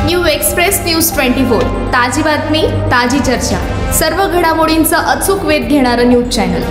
New express news 24 ताजी बातमी ताजी चर्चा सर्व घडामोडींचा अचूक वेध घेणारं न्यूज चॅनल।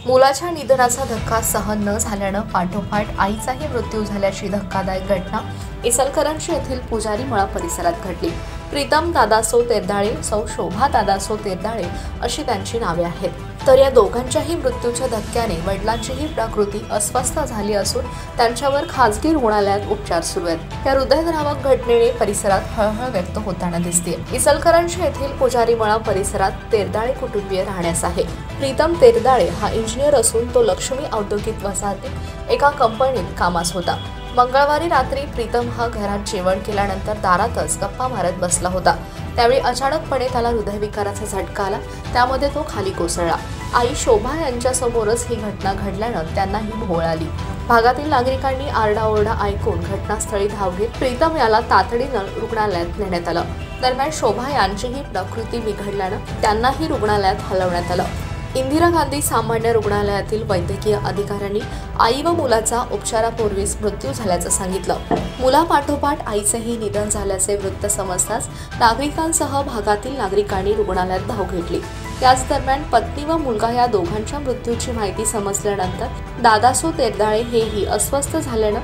मुलाच्या निधनाचा धक्का सहन न झाल्यानं पाठोपाठ आईचाही मृत्यू झाल्याची धक्कादायक घटना इचलकरंजी येथील पुजारी मळा परिसरात घडली। प्रीतम दादासो तेरदाळे, सौ शोभा दादासो तेरदाळे अशी त्यांची नावे आहेत। तर या दोघांच्याही मृत्यूच्या धक्क्याने वडिलांचीही प्रकृती अस्वस्थ झाली असून त्यांच्यावर खासगी रुग्णालयात उपचार सुरू आहेत। या हृदयद्रावक घटनेने परिसरात हळहळ व्यक्त होताना दिसते। इचलकरंजी येथील पुजारी मळा परिसरात तेरदाळे कुटुंबीय राहण्यास आहे। प्रीतम तेरदाळे हा इंजिनियर असून तो लक्ष्मी औद्योगिक वसाहतीत एका कंपनीत कामास होता। मंगळवारी रात्री प्रीतम हा घरात जेवण केल्यानंतर दारातच गप्पा मारत बसला होता। त्यावेळी अचानकपणे त्याला हृदयविकाराचा झटका आला, त्यामध्ये तो खाली कोसळला। आई शोभा यांच्या समोरच ही घटना घडल्यानं त्यांनाही भोवळ आली। भागातील नागरिकांनी आरडाओरडा ऐकून घटनास्थळी धाव घेत प्रीतम याला तातडीनं रुग्णालयात नेण्यात आलं। दरम्यान शोभा यांचीही प्रकृती बिघडल्यानं त्यांनाही रुग्णालयात हलवण्यात आलं। इंदिरा गांधी सामान्य रुग्णालयातील वैद्यकीय अधिकाऱ्यांनी आई व मुलाचा उपचारापूर्वीच मृत्यू झाल्याचं सांगितलं। मुलापाठोपाठ आईचेही निधन झाल्याचे वृत्त समजताच नागरिकांसह भागातील नागरिकांनी रुग्णालयात धाव घेतली। याच दरम्यान पत्नी व मुलगा या दोघांच्या मृत्यूची माहिती समजल्यानंतर दादासो तेरदाळे हेही अस्वस्थ झाल्यानं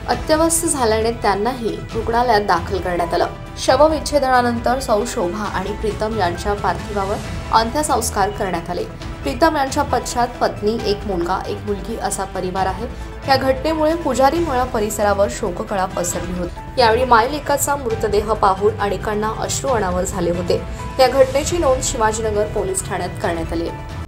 अत्यवस्थ झाल्याने त्यांनाही रुग्णालयात दाखल करण्यात आलं। शवविच्छेदनानंतर सौ शोभा आणि प्रीतम यांच्या पार्थिवावर अंत्यसंस्कार करण्यात आले। प्रीतम यांच्या पश्चात पत्नी, एक मुलगा, एक मुलगी असा परिवार आहे। या घटनेमुळे पुजारी मळा परिसरावर शोककळा पसरली होती। यावेळी मायलेकाचा मृतदेह पाहून अनेकांना अश्रू अनावर झाले होते। या घटनेची नोंद शिवाजीनगर पोलीस ठाण्यात करण्यात आली आहे।